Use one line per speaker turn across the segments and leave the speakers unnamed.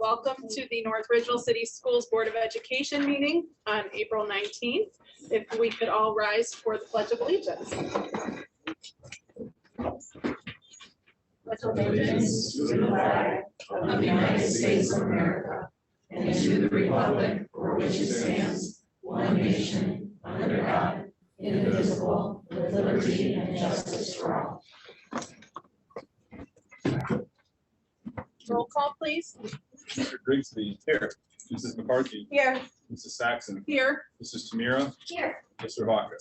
welcome to the North Ridgeville City Schools Board of Education meeting on April 19th. If we could all rise for the Pledge of Allegiance.
Pledge allegiance to the flag of the United States of America and to the republic for which it stands, one nation, under God, indivisible, with liberty and justice for all.
Roll call, please.
Mr. Grigsby. Here. Mrs. McCarthy.
Here.
Mrs. Saxon.
Here.
Mrs. Tamira.
Here.
Mr. Vaca.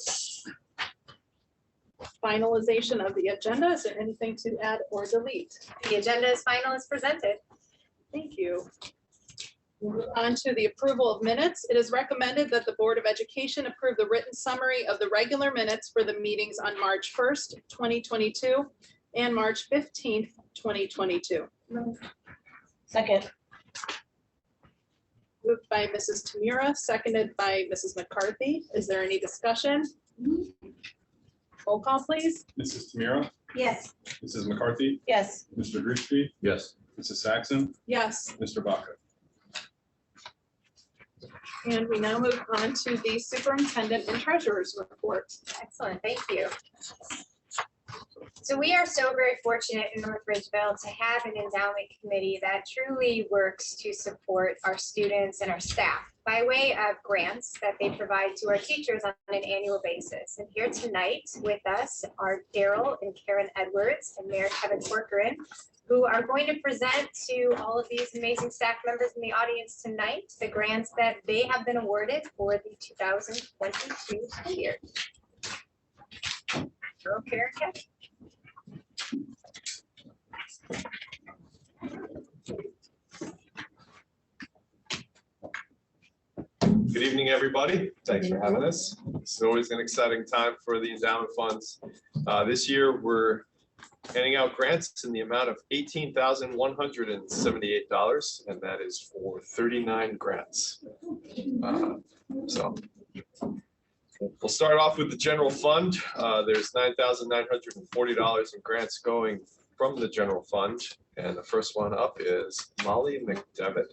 Finalization of the agenda. Is there anything to add or delete?
The agenda is final as presented.
Thank you. On to the approval of minutes. It is recommended that the Board of Education approve the written summary of the regular minutes for the meetings on March 1st, 2022 and March 15th, 2022.
Second.
Moved by Mrs. Tamira, seconded by Mrs. McCarthy. Is there any discussion? Roll call, please.
Mrs. Tamira.
Yes.
Mrs. McCarthy.
Yes.
Mr. Grigsby.
Yes.
Mrs. Saxon.
Yes.
Mr. Vaca.
And we now move on to the superintendent and treasurer's report.
Excellent, thank you. So we are so very fortunate in North Ridgeville to have an endowment committee that truly works to support our students and our staff by way of grants that they provide to our teachers on an annual basis. And here tonight with us are Daryl and Karen Edwards and Mayor Kevin Corcoran, who are going to present to all of these amazing staff members in the audience tonight the grants that they have been awarded for the 2022 school year. Daryl, Karen, Kevin.
Good evening, everybody. Thanks for having us. It's always an exciting time for the Endowment Funds. This year, we're handing out grants in the amount of $18,178, and that is for 39 grants. So we'll start off with the general fund. There's $9,940 in grants going from the general fund, and the first one up is Molly McDevitt.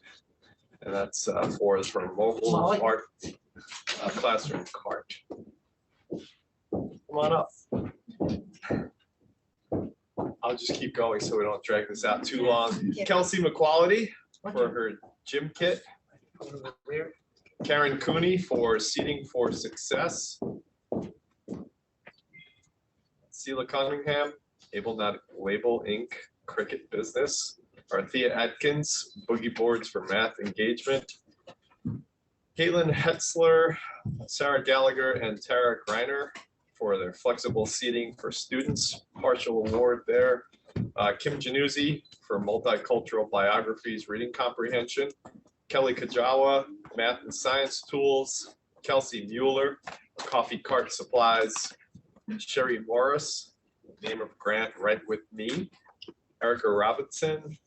And that's for mobile art classroom cart. Come on up. I'll just keep going so we don't drag this out too long. Kelsey McQuality for her gym kit. Karen Cooney for Seating for Success. Sheila Cunningham, Able Not Label Inc. Cricket Business. Arthea Atkins, Boogie Boards for Math Engagement. Caitlin Hetzler, Sarah Gallagher, and Tara Greiner for their flexible seating for students, partial award there. Kim Januzzi for multicultural biographies, reading comprehension. Kelly Kajawa, math and science tools. Kelsey Mueller, coffee cart supplies. Sherry Morris, name of grant, Right With Me. Erica Robinson,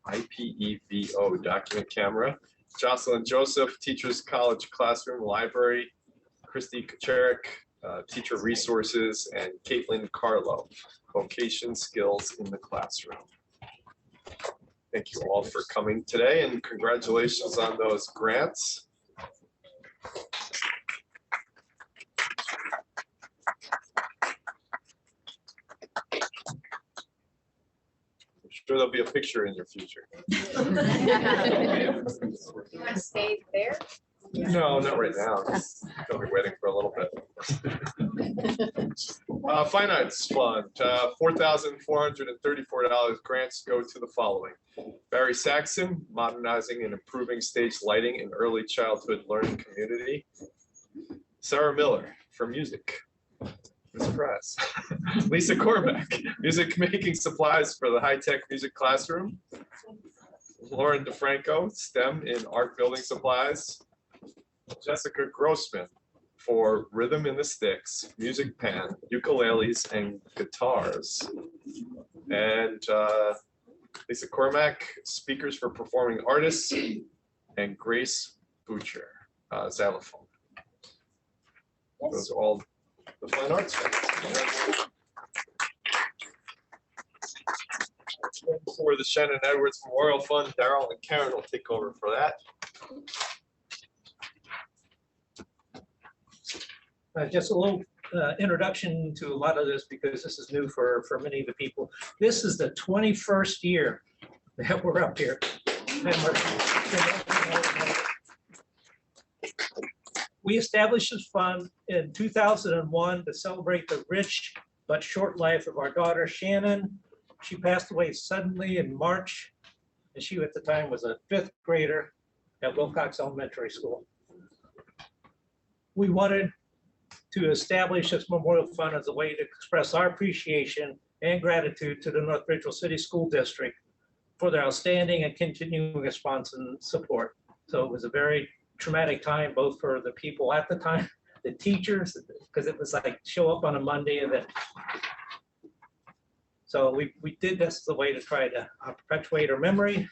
IPEVO document camera. Jocelyn Joseph, Teachers College Classroom Library. Christy Kacharik, Teacher Resources, and Caitlin Carlo, Vocation Skills in the Classroom. Thank you all for coming today, and congratulations on those grants. Sure, there'll be a picture in your future.
You want to stay there?
No, not right now. I'll be waiting for a little bit. Fine Arts Fund, $4,434 grants go to the following. Barry Saxon, modernizing and improving stage lighting in early childhood learning community. Sarah Miller for music. Surprise. Lisa Cormack, music making supplies for the high-tech music classroom. Lauren DeFranco, STEM in art building supplies. Jessica Grossman for Rhythm in the Sticks, music pan, ukuleles, and guitars. And Lisa Cormack, speakers for performing artists, and Grace Butcher, xylophone. Those are all the fine arts. For the Shannon Edwards Memorial Fund, Darrell and Karen will take over for that.
Just a little introduction to a lot of this because this is new for many of the people. This is the 21st year that we're up here. We established this fund in 2001 to celebrate the rich but short life of our daughter Shannon. She passed away suddenly in March, and she at the time was a 5th grader at Wilcox Elementary School. We wanted to establish this memorial fund as a way to express our appreciation and gratitude to the North Ridgeville City School District for their outstanding and continuing response and support. So it was a very traumatic time, both for the people at the time, the teachers, because it was like show up on a Monday and then. So we did this as a way to try to perpetuate her memory.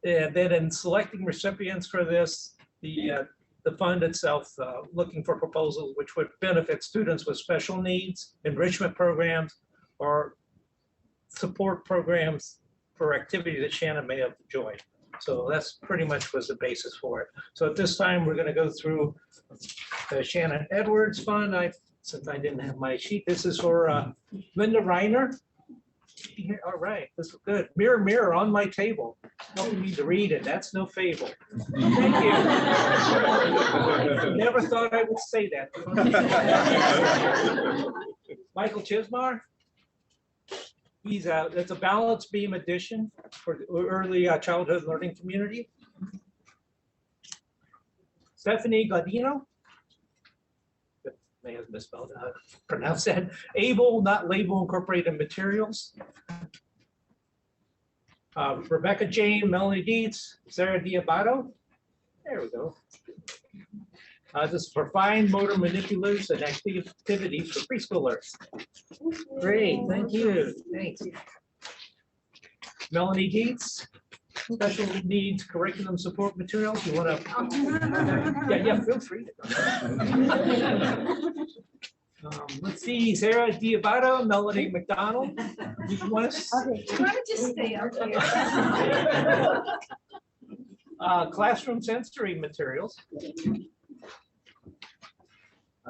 And then in selecting recipients for this, the fund itself, looking for proposals which would benefit students with special needs, enrichment programs, or support programs for activities that Shannon may have enjoyed. So that's pretty much was the basis for it. So at this time, we're going to go through the Shannon Edwards Fund. Since I didn't have my sheet, this is for Linda Reiner. All right, this is good. Mirror, mirror on my table, helping me to read it. That's no fable. Thank you. Never thought I would say that. Michael Chismar. He's it's a balance beam addition for the early childhood learning community. Stephanie Godino. May have misspelled pronounced that. Able, not label incorporated materials. Rebecca Jane, Melanie Dietz, Sarah Diabato. There we go. This is for fine motor manipulatives and activities for preschoolers. Great, thank you. Thanks. Melanie Dietz, special needs curriculum support materials. You want to? Yeah, feel free to. Let's see, Sarah Diabato, Melanie McDonald. You want to
just stay up here.
Classroom sensory materials.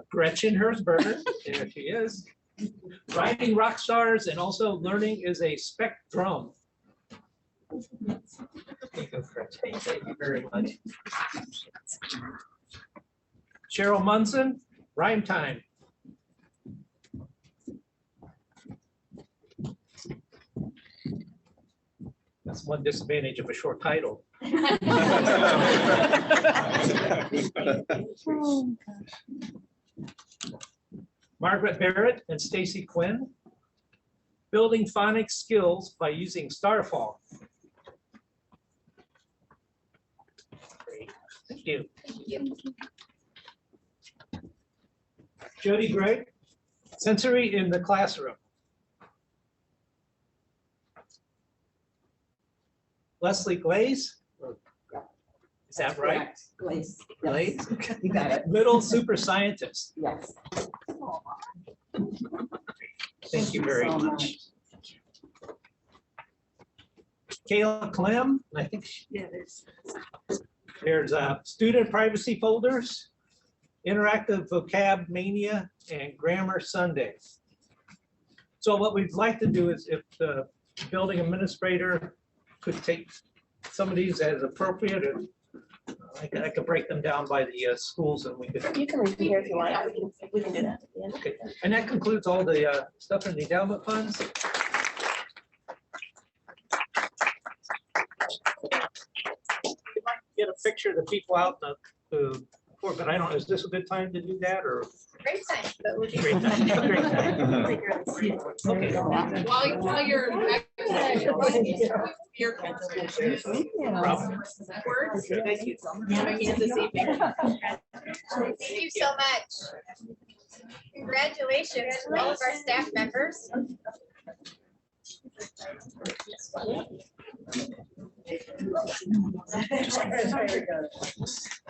Gretchen Herzberger, there she is. Writing rock stars and also learning is a spectrum. Thank you very much. Cheryl Munson, rhyme time. That's one disadvantage of a short title. Margaret Barrett and Stacy Quinn, building phonics skills by using Starfall. Great. Thank you. Jody Gregg, sensory in the classroom. Leslie Glaze. Is that right?
Glaze.
Glaze?
You got it.
Little super scientist.
Yes.
Thank you very much. Kayla Clem, I think there's student privacy folders, interactive vocab mania, and grammar Sunday. So what we'd like to do is if the building administrator could take some of these as appropriate, and I could break them down by the schools, and we could.
You can leave it here if you want. We can do that.
Okay, and that concludes all the stuff in the endowment funds. You might get a picture of the people out in the floor, but I don't know, is this a good time to do that, or?
Great time, but we'll
Great time, great time. Okay.
While you're your words.
Thank you.
This evening.
Thank you so much. Congratulations to all of our staff members.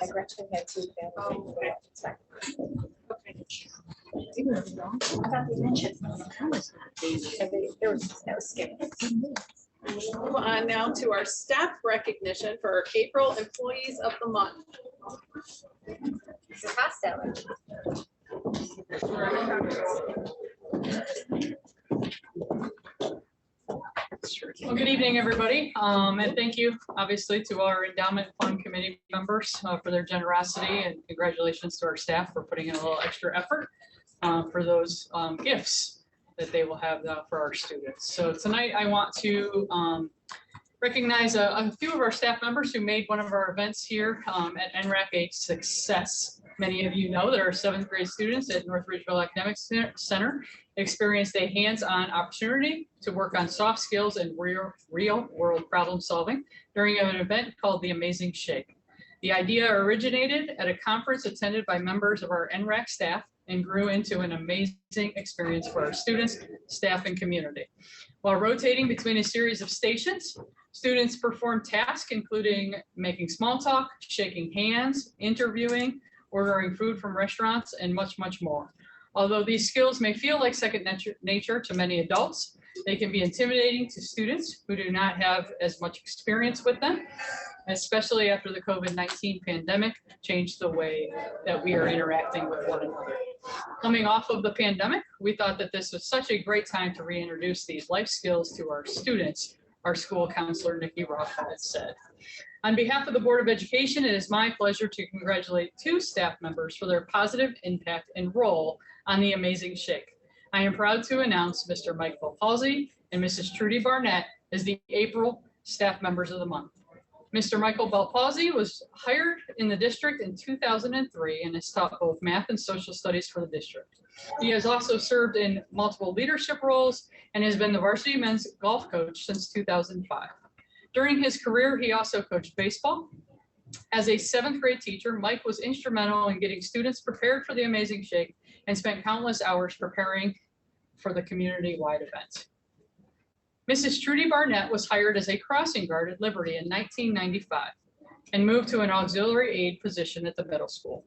Gretchen had two families.
thought they mentioned. That was scary.
Move on now to our staff recognition for our April Employees of the Month.
Mrs. Costello.
Well, good evening, everybody, and thank you, obviously, to our Endowment Fund Committee members for their generosity, and congratulations to our staff for putting in a little extra effort for those gifts that they will have for our students. So tonight, I want to recognize a few of our staff members who made one of our events here at NRAC a success. Many of you know that our 7th grade students at North Ridgeville Academic Center experienced a hands-on opportunity to work on soft skills and real world problem solving during an event called The Amazing Shake. The idea originated at a conference attended by members of our NRAC staff and grew into an amazing experience for our students, staff, and community. While rotating between a series of stations, students performed tasks including making small talk, shaking hands, interviewing, ordering food from restaurants, and much, much more. Although these skills may feel like second nature to many adults, they can be intimidating to students who do not have as much experience with them, especially after the COVID-19 pandemic changed the way that we are interacting with one another. Coming off of the pandemic, we thought that this was such a great time to reintroduce these life skills to our students, our school counselor, Nikki Roth, has said. On behalf of the Board of Education, it is my pleasure to congratulate 2 staff members for their positive impact and role on the Amazing Shake. I am proud to announce Mr. Mike Palsy and Mrs. Trudy Barnett as the April Staff Members of the Month. Mr. Michael Balpazzi was hired in the district in 2003 and has taught both math and social studies for the district. He has also served in multiple leadership roles and has been the varsity men's golf coach since 2005. During his career, he also coached baseball. As a 7th grade teacher, Mike was instrumental in getting students prepared for the Amazing Shake and spent countless hours preparing for the community-wide event. Mrs. Trudy Barnett was hired as a crossing guard at Liberty in 1995 and moved to an auxiliary aide position at the middle school.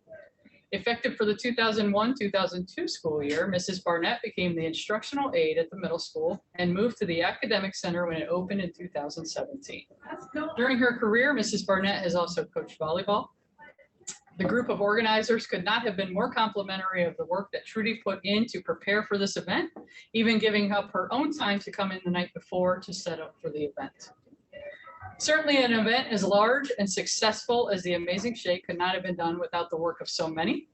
Effective for the 2001-2002 school year, Mrs. Barnett became the instructional aide at the middle school and moved to the academic center when it opened in 2017. During her career, Mrs. Barnett has also coached volleyball. The group of organizers could not have been more complimentary of the work that Trudy put in to prepare for this event, even giving up her own time to come in the night before to set up for the event. Certainly an event as large and successful as the Amazing Shake could not have been done without the work of so many.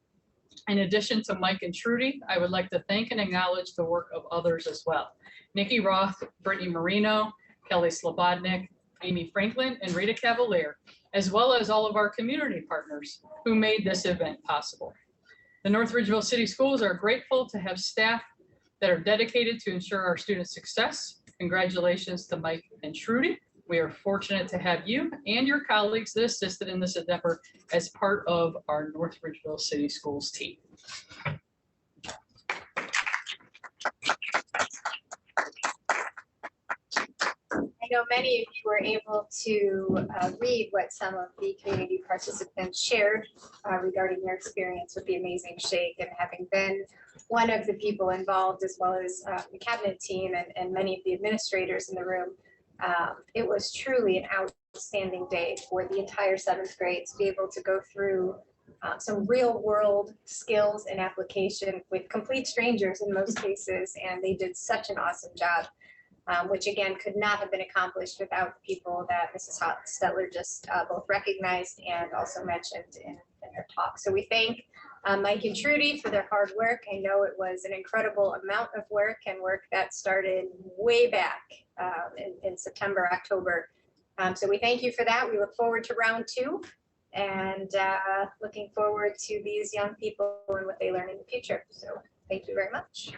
In addition to Mike and Trudy, I would like to thank and acknowledge the work of others as well. Nikki Roth, Brittany Marino, Kelly Slobodnik, Amy Franklin, and Rita Cavalier, as well as all of our community partners who made this event possible. The North Ridgeville City Schools are grateful to have staff that are dedicated to ensure our students' success. Congratulations to Mike and Trudy. We are fortunate to have you and your colleagues that assisted in this endeavor as part of our North Ridgeville City Schools team.
I know many of you were able to read what some of the community participants shared regarding their experience with the Amazing Shake, and having been one of the people involved, as well as the cabinet team and many of the administrators in the room. It was truly an outstanding day for the entire 7th grade to be able to go through some real world skills and application with complete strangers in most cases, and they did such an awesome job, which again could not have been accomplished without the people that Mrs. Hostetler just both recognized and also mentioned in her talk. So we thank Mike and Trudy for their hard work. I know it was an incredible amount of work, and work that started way back in September, October. So we thank you for that. We look forward to round 2 and looking forward to these young people and what they learn in the future. So thank you very much.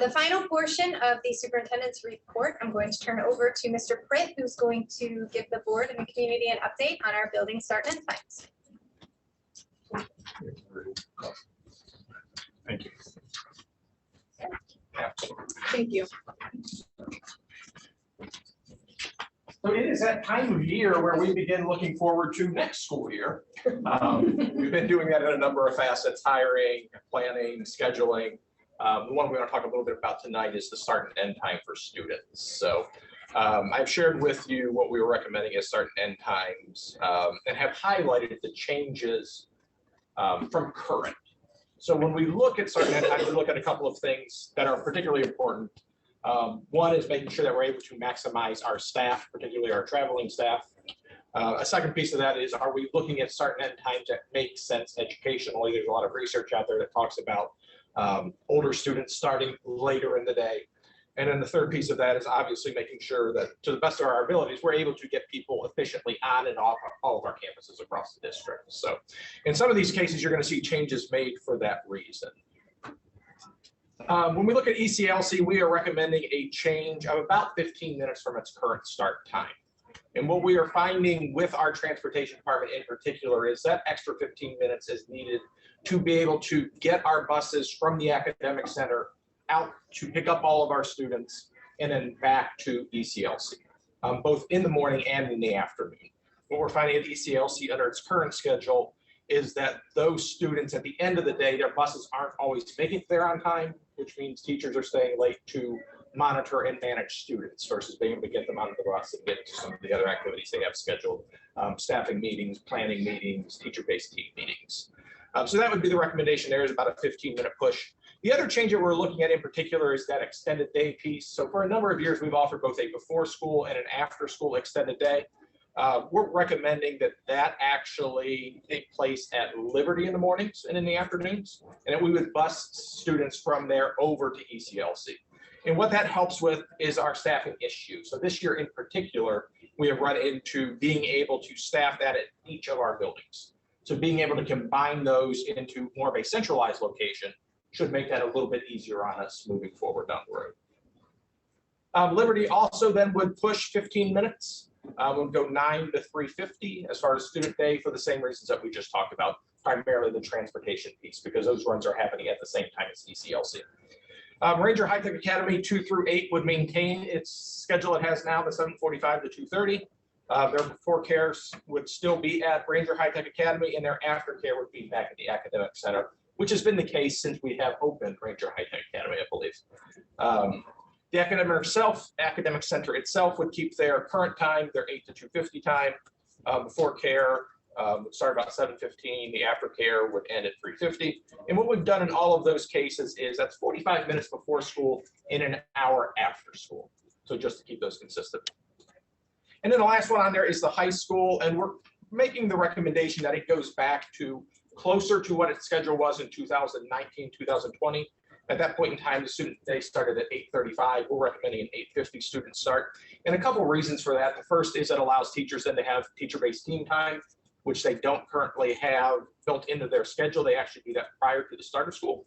The final portion of the superintendent's report, I'm going to turn over to Mr. Pritt, who's going to give the board and the community an update on our building start and times.
Thank you.
Thank you.
So it is that time of year where we begin looking forward to next school year. We've been doing that in a number of facets: hiring, planning, scheduling. The one we want to talk a little bit about tonight is the start and end time for students. So I've shared with you what we were recommending as start and end times, and have highlighted the changes from current. So when we look at start and end times, we look at a couple of things that are particularly important. One is making sure that we're able to maximize our staff, particularly our traveling staff. A second piece of that is, are we looking at start and end times that make sense educationally? There's a lot of research out there that talks about older students starting later in the day. And then the third piece of that is obviously making sure that, to the best of our abilities, we're able to get people efficiently on and off all of our campuses across the district. So in some of these cases, you're going to see changes made for that reason. When we look at ECLC, we are recommending a change of about 15 minutes from its current start time. And what we are finding with our transportation department in particular is that extra 15 minutes is needed to be able to get our buses from the academic center out to pick up all of our students and then back to ECLC, both in the morning and in the afternoon. What we're finding at ECLC under its current schedule is that those students at the end of the day, their buses aren't always making it there on time, which means teachers are staying late to monitor and manage students versus being able to get them onto the bus and get to some of the other activities they have scheduled, staffing meetings, planning meetings, teacher-based team meetings. So that would be the recommendation. There is about a 15-minute push. The other change that we're looking at in particular is that extended day piece. So for a number of years, we've offered both a before school and an after school extended day. We're recommending that that actually take place at Liberty in the mornings and in the afternoons, and that we would bus students from there over to ECLC. And what that helps with is our staffing issue. So this year in particular, we have run into being able to staff that at each of our buildings. So being able to combine those into more of a centralized location should make that a little bit easier on us moving forward down the road. Liberty also then would push 15 minutes. We'll go 9 to 3:50 as far as student day for the same reasons that we just talked about, primarily the transportation piece, because those runs are happening at the same time as ECLC. Ranger High Tech Academy 2 through 8 would maintain its schedule it has now, the 7:45 to 2:30. Their before cares would still be at Ranger High Tech Academy, and their aftercare would be back at the academic center, which has been the case since we have opened Ranger High Tech Academy, I believe. The academic center itself would keep their current time, their 8 to 2:50 time. Before care would start about 7:15. The aftercare would end at 3:50. And what we've done in all of those cases is that's 45 minutes before school and an hour after school. So just to keep those consistent. And then the last one on there is the high school, and we're making the recommendation that it goes back to closer to what its schedule was in 2019, 2020. At that point in time, the student day started at 8:35. We're recommending an 8:50 student start. And a couple of reasons for that. The first is it allows teachers then to have teacher-based team time, which they don't currently have built into their schedule. They actually do that prior to the start of school.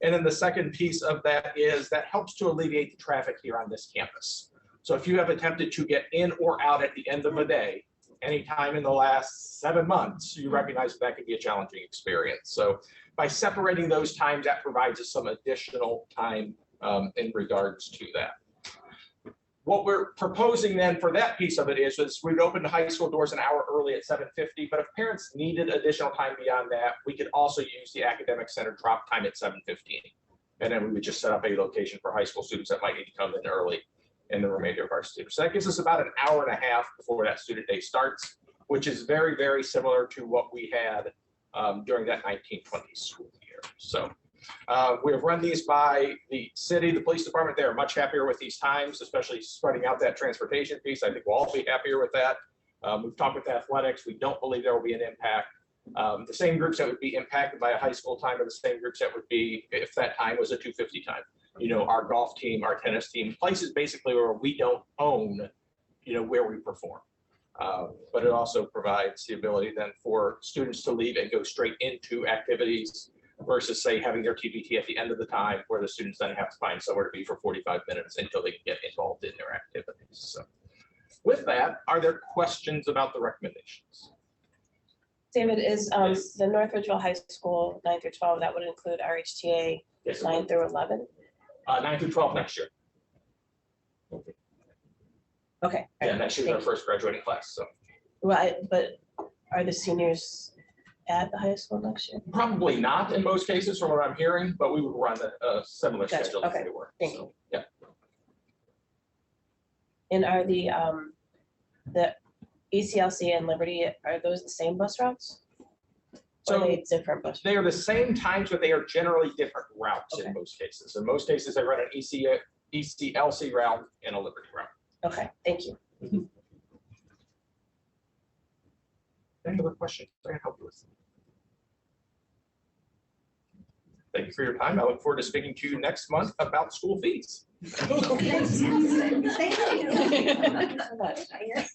And then the second piece of that is that helps to alleviate the traffic here on this campus. So if you have attempted to get in or out at the end of the day, anytime in the last 7 months, you recognize that could be a challenging experience. So by separating those times, that provides us some additional time in regards to that. What we're proposing then for that piece of it is we'd open the high school doors an hour early at 7:50, but if parents needed additional time beyond that, we could also use the academic center drop time at 7:15. And then we would just set up a location for high school students that might need to come in early and the remainder of our students. So that gives us about an hour and a half before that student day starts, which is very, very similar to what we had during that 1920 school year. So we have run these by the city, the police department. They're much happier with these times, especially spreading out that transportation piece. I think we'll all be happier with that. We've talked with athletics. We don't believe there will be an impact. The same groups that would be impacted by a high school time are the same groups that would be if that time was a 2:50 time. You know, our golf team, our tennis team, places basically where we don't own, where we perform. But it also provides the ability then for students to leave and go straight into activities versus say having their TBT at the end of the time where the students then have to find somewhere to be for 45 minutes until they can get involved in their activities. So with that, are there questions about the recommendations?
David, is
Yes.
the North Ridgeville High School 9 through 12, that would include RHTA
Yes,
9 through 11?
9 through 12 next year.
Okay.
And next year's our first graduating class, so
But are the seniors at the high school next year?
probably not in most cases from what I'm hearing, but we would run a similar
Gotcha,
schedule if
okay.
they were.
Thank
So, yeah.
And are the ECLC and Liberty, are those the same bus routes? Or
So
are they different bus?
they are the same times, but they are generally different routes
Okay.
in most cases. In most cases, they run an ECLC route and a Liberty route.
Okay, thank you.
Any other questions I can help you with? Thank you for your time. I look forward to speaking to you next month about school fees.
Thank you.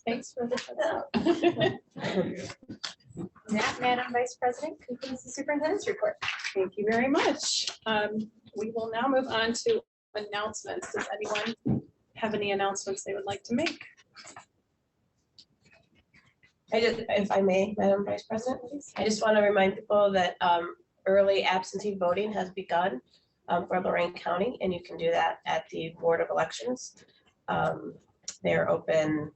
Thanks for the.
That, Madam Vice President, concludes the superintendent's report.
Thank you very much. We will now move on to announcements. Does anyone have any announcements they would like to make?
If I may, Madam Vice President, I just want to remind people that early absentee voting has begun for Lorraine County, and you can do that at the Board of Elections. They're open,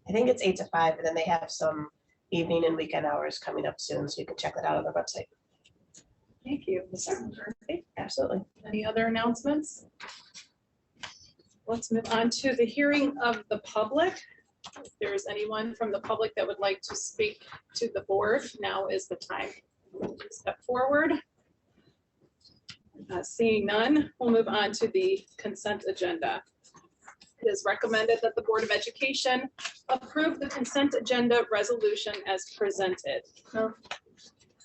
I think it's 8 to 5, and then they have some evening and weekend hours coming up soon, so you can check that out on their website.
Thank you, Ms. McCarthy.
Absolutely.
Any other announcements? Let's move on to the hearing of the public. If there's anyone from the public that would like to speak to the board, now is the time to step forward. Seeing none, we'll move on to the consent agenda. It is recommended that the Board of Education approve the consent agenda resolution as presented.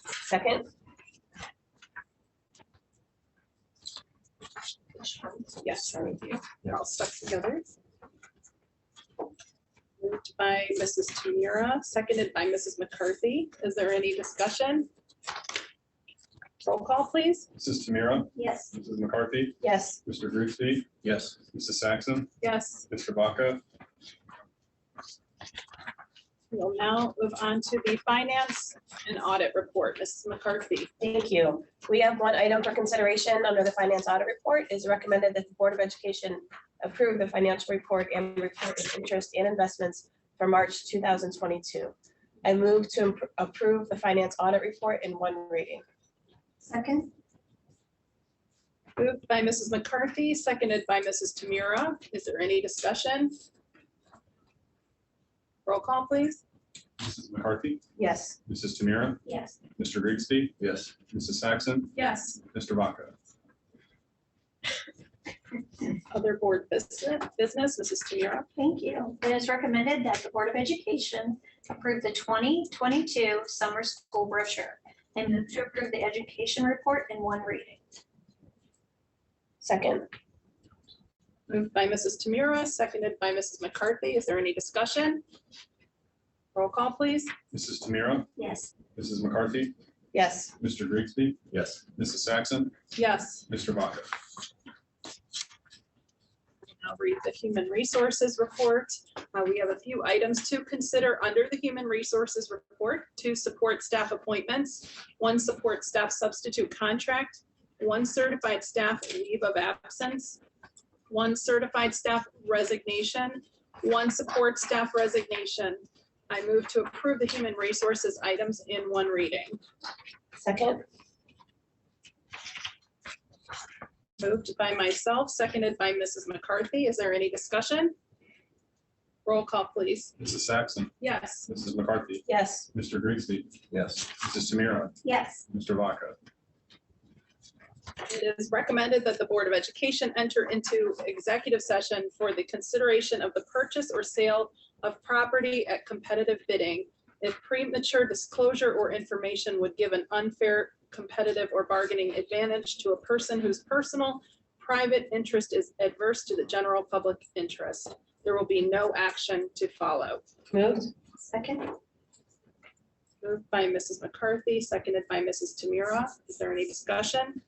Second?
Yes, thank you. They're all stuck together. Moved by Mrs. Tamira, seconded by Mrs. McCarthy. Is there any discussion? Roll call, please.
Mrs. Tamira,
Yes.
Mrs. McCarthy,
Yes.
Mr. Grigsby. Yes. Mrs. Saxon,
Yes.
Mr. Vaca,
We'll now move on to the finance and audit report. Mrs. McCarthy.
Thank you. We have one item for consideration under the finance audit report. It is recommended that the Board of Education approve the financial report and report of interest and investments for March 2022. I move to approve the finance audit report in one reading.
Second?
Moved by Mrs. McCarthy, seconded by Mrs. Tamira. Is there any discussion? Roll call, please.
Mrs. McCarthy,
Yes.
Mrs. Tamira,
Yes.
Mr. Grigsby. Yes. Mrs. Saxon,
Yes.
Mr. Vaca.
Other board business, Mrs. Tamira.
Thank you. It is recommended that the Board of Education approve the 2022 summer school brochure and move to approve the education report in one reading.
Second?
Moved by Mrs. Tamira, seconded by Mrs. McCarthy. Is there any discussion? Roll call, please.
Mrs. Tamira,
Yes.
Mrs. McCarthy,
Yes.
Mr. Grigsby. Yes. Mrs. Saxon,
Yes.
Mr. Vaca.
I'll read the human resources report. We have a few items to consider under the human resources report: 2 support staff appointments, 1 support staff substitute contract, 1 certified staff leave of absence, 1 certified staff resignation, 1 support staff resignation. I move to approve the human resources items in one reading.
Second?
Moved by myself, seconded by Mrs. McCarthy. Is there any discussion? Roll call, please.
Mrs. Saxon,
Yes.
Mrs. McCarthy,
Yes.
Mr. Grigsby. Yes. Mrs. Tamira,
Yes.
Mr. Vaca.
It is recommended that the Board of Education enter into executive session for the consideration of the purchase or sale of property at competitive bidding if premature disclosure or information would give an unfair competitive or bargaining advantage to a person whose personal private interest is adverse to the general public interest. There will be no action to follow.
Moved?
Second?
Moved by Mrs. McCarthy, seconded by Mrs. Tamira. Is there any discussion?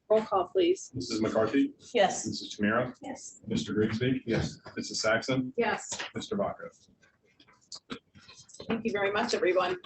Roll call, please.
Mrs. McCarthy,
Yes.
Mrs. Tamira,
Yes.
Mr. Grigsby. Yes. Mrs. Saxon,
Yes.
Mr. Vaca.
Thank you very much, everyone.